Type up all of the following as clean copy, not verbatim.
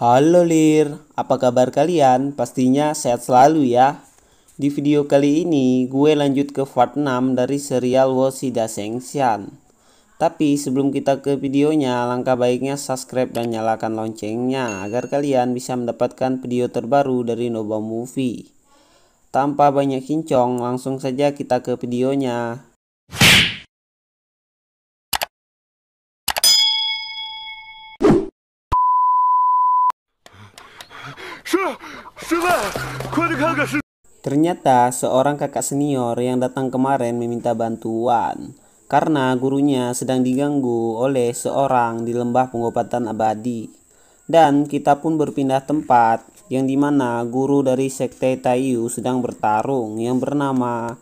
Halo Lir, apa kabar kalian? Pastinya sehat selalu ya. Di video kali ini gue lanjut ke part 6 dari serial Woshida Sengshan. Tapi sebelum kita ke videonya, langkah baiknya subscribe dan nyalakan loncengnya agar kalian bisa mendapatkan video terbaru dari Nova Movie. Tanpa banyak kincong, langsung saja kita ke videonya. Ternyata seorang kakak senior yang datang kemarin meminta bantuan karena gurunya sedang diganggu oleh seorang di lembah pengobatan abadi. Dan kita pun berpindah tempat yang dimana guru dari sekte Taiyu sedang bertarung yang bernama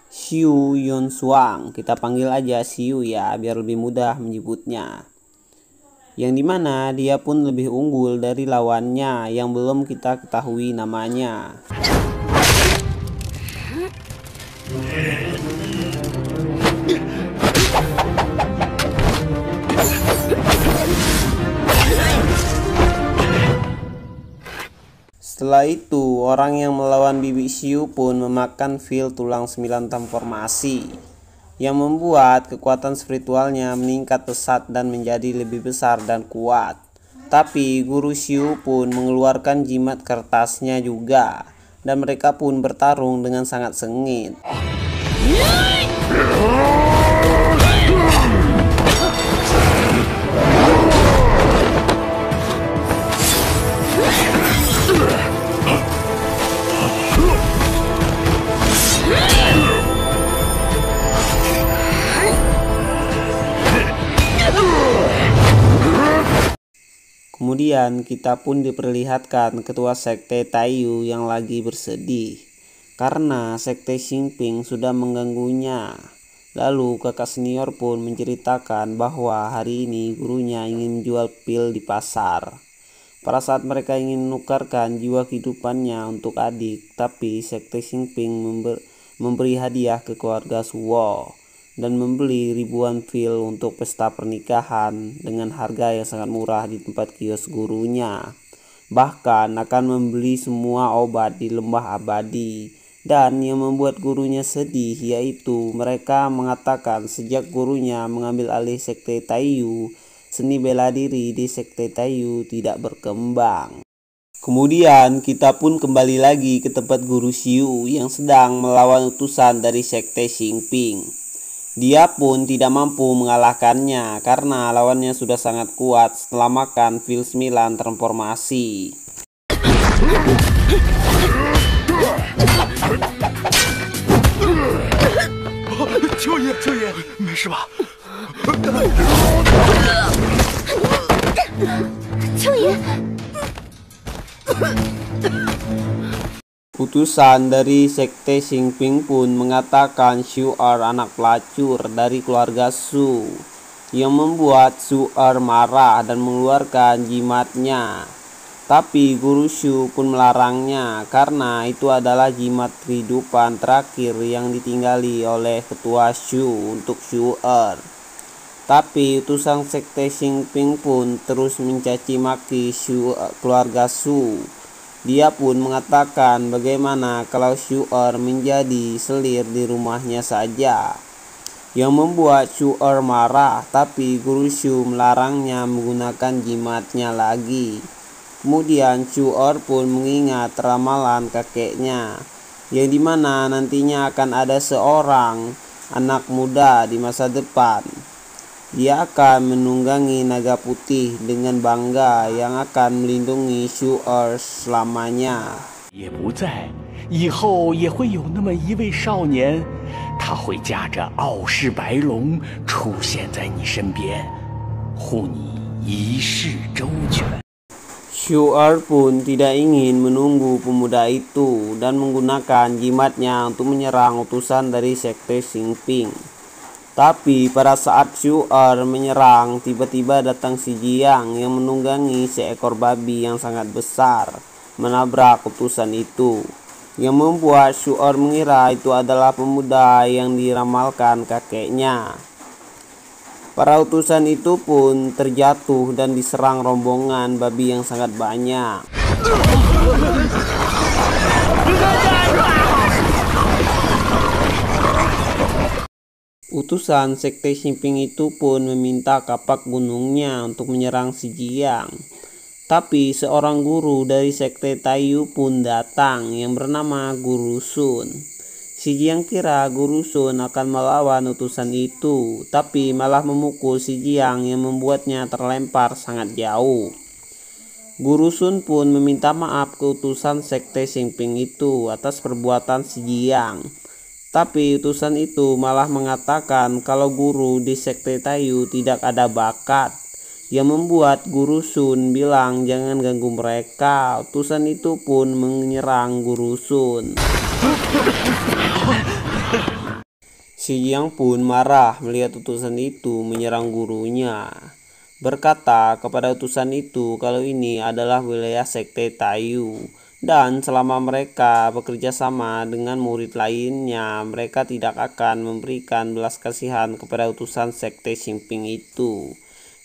Xiu Yonshuang. Kita panggil aja Xiu ya biar lebih mudah menyebutnya. Yang dimana dia pun lebih unggul dari lawannya yang belum kita ketahui namanya. Setelah itu, orang yang melawan Bibi Xiu pun memakan feel tulang 9 transformasi yang membuat kekuatan spiritualnya meningkat pesat dan menjadi lebih besar dan kuat. Tapi guru Xiu pun mengeluarkan jimat kertasnya juga dan mereka pun bertarung dengan sangat sengit. Kemudian kita pun diperlihatkan ketua sekte Taiyu yang lagi bersedih karena sekte Xingping sudah mengganggunya. Lalu kakak senior pun menceritakan bahwa hari ini gurunya ingin menjual pil di pasar. Pada saat mereka ingin menukarkan jiwa kehidupannya untuk adik, tapi sekte Xingping memberi hadiah ke keluarga Suwo dan membeli ribuan pil untuk pesta pernikahan dengan harga yang sangat murah di tempat kios gurunya. Bahkan akan membeli semua obat di lembah abadi. Dan yang membuat gurunya sedih yaitu mereka mengatakan sejak gurunya mengambil alih sekte Taiyu, seni bela diri di sekte Taiyu tidak berkembang. Kemudian kita pun kembali lagi ke tempat guru Xiu yang sedang melawan utusan dari sekte Xingping. Dia pun tidak mampu mengalahkannya karena lawannya sudah sangat kuat setelah makan pil 9 transformasi. Utusan dari sekte Xingping pun mengatakan Xiu Er anak pelacur dari keluarga Su, yang membuat Xiu Er marah dan mengeluarkan jimatnya. Tapi guru Xiu pun melarangnya karena itu adalah jimat kehidupan terakhir yang ditinggali oleh ketua Xiu untuk Xiu Er. Tapi utusan sekte Xingping pun terus mencaci maki keluarga Su. Dia pun mengatakan bagaimana kalau Xiu Er menjadi selir di rumahnya saja, yang membuat Xiu Er marah, tapi guru Xiu melarangnya menggunakan jimatnya lagi. Kemudian Xiu Er pun mengingat ramalan kakeknya, yang dimana nantinya akan ada seorang anak muda di masa depan. Dia akan menunggangi naga putih dengan bangga yang akan melindungi Xiu Er selamanya. 也不在，以后也会有那么一位少年，他会驾着傲视白龙出现在你身边，护你一世周全。 Xiu Er pun tidak ingin menunggu pemuda itu dan menggunakan jimatnya untuk menyerang utusan dari sekte Xingping. Tapi pada saat Xiu Er menyerang, tiba-tiba datang si Jiang yang menunggangi seekor babi yang sangat besar, menabrak utusan itu, yang membuat Xiu Er mengira itu adalah pemuda yang diramalkan kakeknya. Para utusan itu pun terjatuh dan diserang rombongan babi yang sangat banyak. Utusan sekte Xingping itu pun meminta kapak gunungnya untuk menyerang si Jiang. Tapi seorang guru dari sekte Taiyu pun datang yang bernama Guru Sun. Si Jiang kira Guru Sun akan melawan utusan itu, tapi malah memukul si Jiang yang membuatnya terlempar sangat jauh. Guru Sun pun meminta maaf ke utusan sekte Xingping itu atas perbuatan si Jiang. Tapi utusan itu malah mengatakan kalau guru di sekte Taiyu tidak ada bakat. Yang membuat Guru Sun bilang jangan ganggu mereka. Utusan itu pun menyerang Guru Sun. Si Jiang pun marah melihat utusan itu menyerang gurunya. Berkata kepada utusan itu kalau ini adalah wilayah sekte Taiyu. Dan selama mereka bekerja sama dengan murid lainnya, mereka tidak akan memberikan belas kasihan kepada utusan sekte Xingping itu.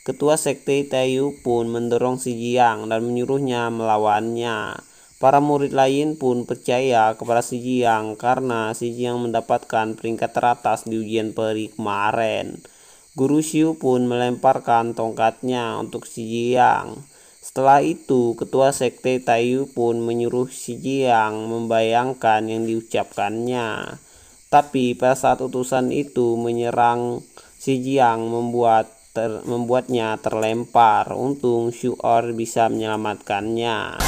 Ketua sekte Taiyu pun mendorong si Jiang dan menyuruhnya melawannya. Para murid lain pun percaya kepada si Jiang karena si Jiang mendapatkan peringkat teratas di ujian peri kemarin. Guru Xiu pun melemparkan tongkatnya untuk si Jiang. Setelah itu, ketua sekte Taiyu pun menyuruh si Jiang membayangkan yang diucapkannya. Tapi pada saat utusan itu menyerang si Jiang membuatnya terlempar. Untung Shu'er bisa menyelamatkannya.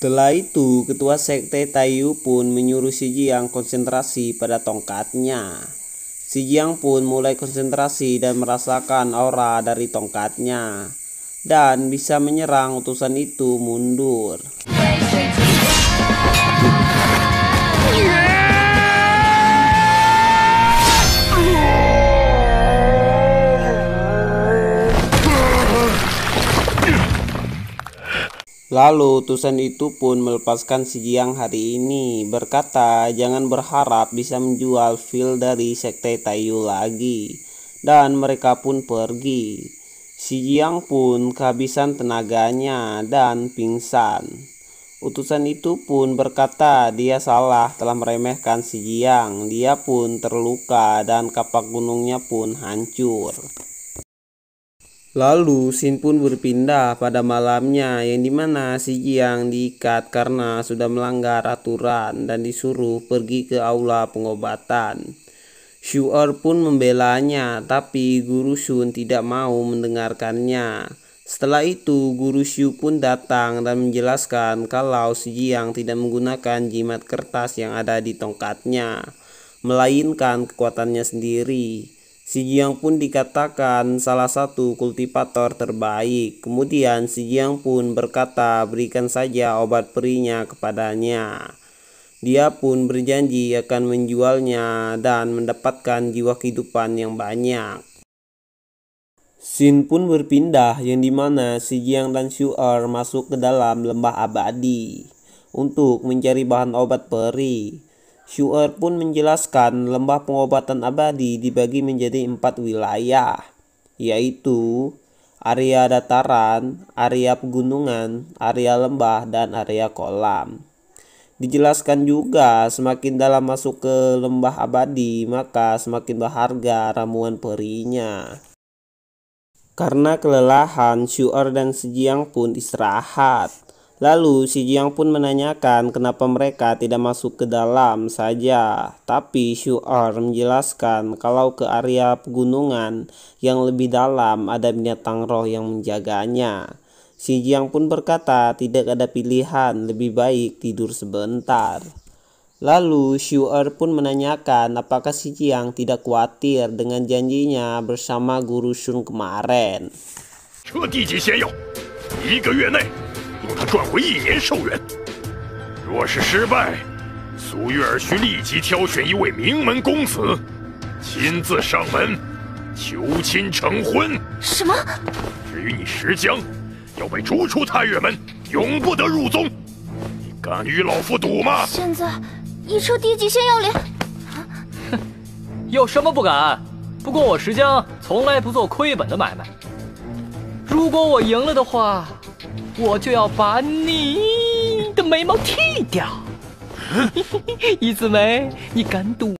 Setelah itu, ketua sekte Taiyu pun menyuruh si Jiang konsentrasi pada tongkatnya. Si Jiang pun mulai konsentrasi dan merasakan aura dari tongkatnya. Dan bisa menyerang utusan itu mundur. Lalu utusan itu pun melepaskan si Jiang hari ini, berkata jangan berharap bisa menjual fil dari sekte Taiyu lagi. Dan mereka pun pergi. Si Jiang pun kehabisan tenaganya dan pingsan. Utusan itu pun berkata dia salah telah meremehkan si Jiang. Dia pun terluka dan kapak gunungnya pun hancur. Lalu Xin pun berpindah pada malamnya yang dimana si Jiang diikat karena sudah melanggar aturan dan disuruh pergi ke aula pengobatan. Shu'er pun membelanya tapi Guru Sun tidak mau mendengarkannya. Setelah itu Guru Xiu pun datang dan menjelaskan kalau si Jiang tidak menggunakan jimat kertas yang ada di tongkatnya, melainkan kekuatannya sendiri. Si Jiang pun dikatakan salah satu kultivator terbaik. Kemudian si Jiang pun berkata berikan saja obat perinya kepadanya. Dia pun berjanji akan menjualnya dan mendapatkan jiwa kehidupan yang banyak. Xin pun berpindah yang dimana si Jiang dan Shu'er masuk ke dalam lembah abadi untuk mencari bahan obat peri. Shu'er pun menjelaskan lembah pengobatan abadi dibagi menjadi 4 wilayah, yaitu area dataran, area pegunungan, area lembah, dan area kolam. Dijelaskan juga semakin dalam masuk ke lembah abadi maka semakin berharga ramuan perinya. Karena kelelahan, Shu'er dan si Jiang pun istirahat. Lalu si Jiang pun menanyakan kenapa mereka tidak masuk ke dalam saja. Tapi Shu'er menjelaskan kalau ke area pegunungan yang lebih dalam ada binatang roh yang menjaganya. Si Jiang pun berkata tidak ada pilihan, lebih baik tidur sebentar. Lalu Shu'er pun menanyakan apakah si Jiang tidak khawatir dengan janjinya bersama Guru Sun kemarin. 用它赚回1年寿元。若是失败，苏月儿需立即挑选一位名门公子，亲自上门，求亲成婚。什么？至于你石江，要被逐出太岳门，永不得入宗。你敢与老夫赌吗？现在一车低级仙药莲，有什么不敢？不过我石江从来不做亏本的买卖。如果我赢了的话，我就要把你的眉毛剃掉。一紫梅，你敢赌？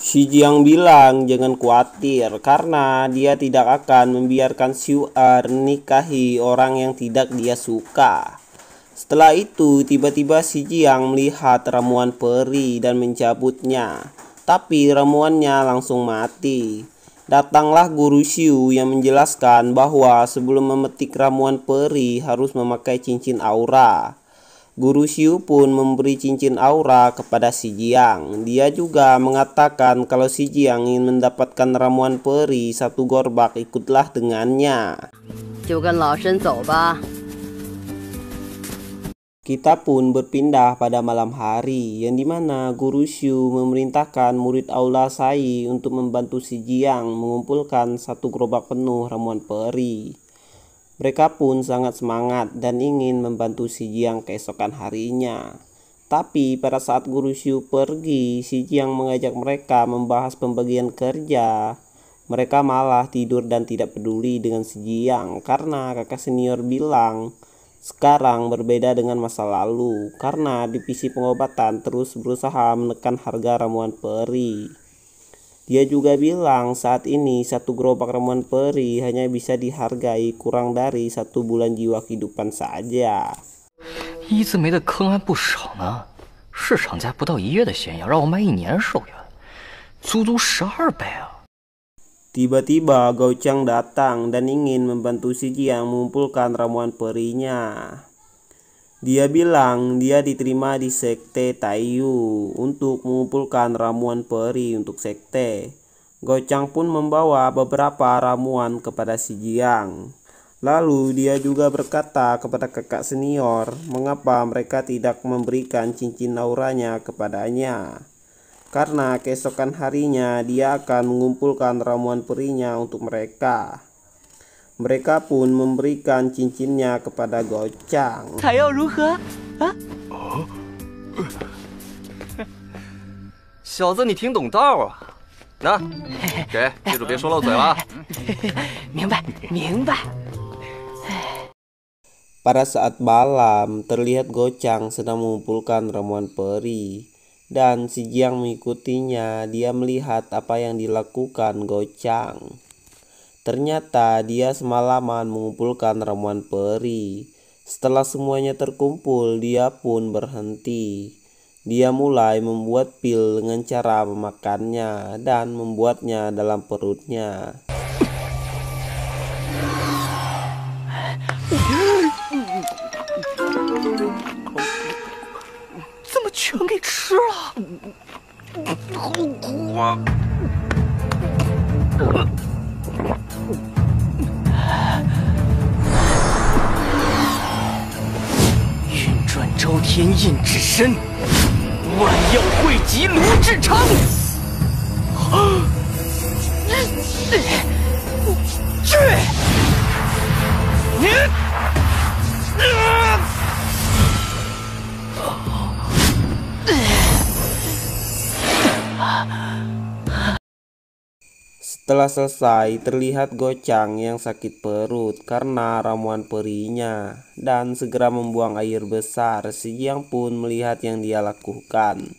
Si Jiang bilang jangan khawatir karena dia tidak akan membiarkan Xiu'er nikahi orang yang tidak dia suka. Setelah itu tiba-tiba si Jiang melihat ramuan peri dan mencabutnya, tapi ramuannya langsung mati. Datanglah guru Xiu yang menjelaskan bahwa sebelum memetik ramuan peri harus memakai cincin aura. Guru Xiu pun memberi cincin aura kepada si Jiang. Dia juga mengatakan kalau si Jiang ingin mendapatkan ramuan peri satu gorbak, ikutlah dengannya. Kita pun berpindah pada malam hari, yang dimana Guru Xiu memerintahkan murid Aula Sai untuk membantu si Jiang mengumpulkan satu gerobak penuh ramuan peri. Mereka pun sangat semangat dan ingin membantu si Jiang keesokan harinya. Tapi pada saat Guru Xiu pergi, si Jiang mengajak mereka membahas pembagian kerja. Mereka malah tidur dan tidak peduli dengan si Jiang karena kakak senior bilang sekarang berbeda dengan masa lalu karena divisi pengobatan terus berusaha menekan harga ramuan peri. Dia juga bilang saat ini satu gerobak ramuan peri hanya bisa dihargai kurang dari 1 bulan jiwa kehidupan saja. 一字眉的坑还不少呢，市场价不到1月的仙药，让我卖1年手源，足足12倍啊！ Tiba-tiba Gao Chang datang dan ingin membantu si Jiang mengumpulkan ramuan perinya. Dia bilang dia diterima di sekte Taiyu untuk mengumpulkan ramuan peri untuk sekte. Gao Chang pun membawa beberapa ramuan kepada si Jiang. Lalu dia juga berkata kepada kakak senior mengapa mereka tidak memberikan cincin auranya kepadanya. Karena keesokan harinya dia akan mengumpulkan ramuan perinya untuk mereka. Mereka pun memberikan cincinnya kepada Gao Chang. 采药如何啊？小子，你挺懂道啊！那，给，记住别说漏嘴了。明白，明白。 Pada saat malam, terlihat Gao Chang sedang mengumpulkan ramuan peri. Dan si Jiang mengikutinya. Dia melihat apa yang dilakukan Gao Chang. Ternyata dia semalaman mengumpulkan ramuan peri. Setelah semuanya terkumpul, dia pun berhenti. Dia mulai membuat pil dengan cara memakannya dan membuatnya dalam perutnya. 怎么全给吃了？好苦啊！ 运转朝天印之身，万药汇集罗志昌。去！你！ Setelah selesai, terlihat Gao Chang yang sakit perut karena ramuan perinya dan segera membuang air besar. Si Jiang pun melihat yang dia lakukan.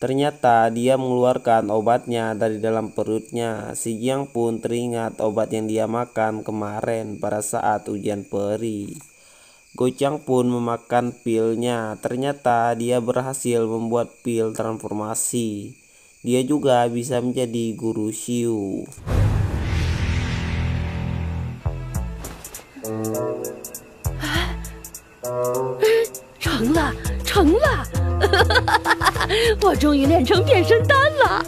Ternyata dia mengeluarkan obatnya dari dalam perutnya. Si Jiang pun teringat obat yang dia makan kemarin pada saat ujian peri. Gao Chang pun memakan pilnya. Ternyata dia berhasil membuat pil transformasi. Dia juga bisa menjadi Guru Xiu. 成了，成了！我终于练成变身丹了。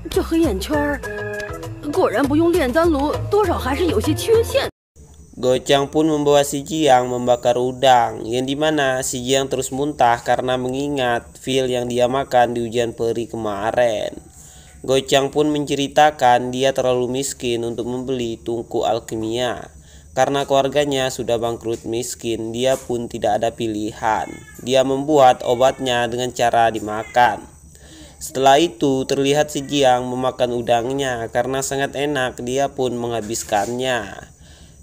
这黑眼圈儿，果然不用炼丹炉，多少还是有些缺陷。 Gao Chang pun membawa si Jiang membakar udang, yang dimana si Jiang terus muntah karena mengingat pil yang dia makan di ujian peri kemarin. Gojang pun menceritakan dia terlalu miskin untuk membeli tungku alkimia. Karena keluarganya sudah bangkrut miskin, dia pun tidak ada pilihan. Dia membuat obatnya dengan cara dimakan. Setelah itu terlihat si Jiang memakan udangnya karena sangat enak, dia pun menghabiskannya.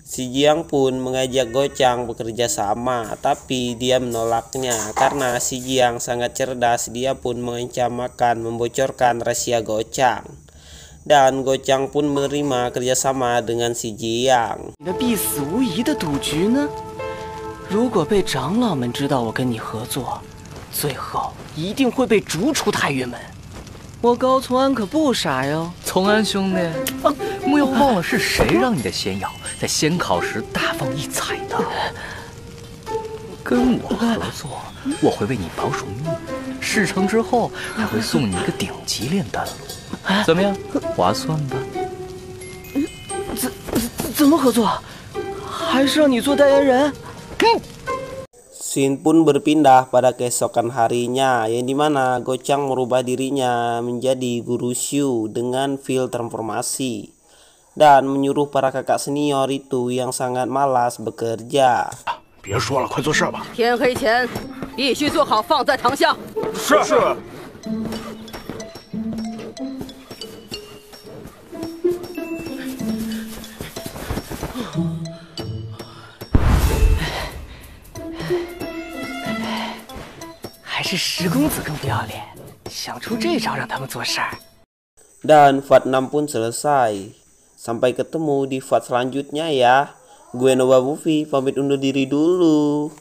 Si Jiang pun mengajak Gojang bekerja sama, tapi dia menolaknya karena si Jiang sangat cerdas. Dia pun mengancam akan membocorkan rahasia Gojang. Dan Gojang pun menerima kerjasama dengan si Jiang. 你的必死无疑的赌局呢？如果被长老们知道我跟你合作，最后一定会被逐出太岳门。我高从安可不傻哟。从安兄弟，莫要忘了是谁让你的仙药在仙考时大放异彩的。跟我合作，我会为你保守秘密，事成之后还会送你一个顶级炼丹炉，怎么样？划算吧？怎么合作？还是让你做代言人？ Scene pun berpindah pada keesokan harinya, yang dimana Gojang merubah dirinya menjadi guru Shu dengan feel transformasi dan menyuruh para kakak senior itu yang sangat malas bekerja. 别说了，快做事吧。天黑前必须做好放在堂下。是。还是石公子更不要脸，想出这招让他们做事儿。 Dan Part 6 pun selesai. Sampai ketemu di Part selanjutnya ya. Gue Nova Buffy pamit undur diri dulu.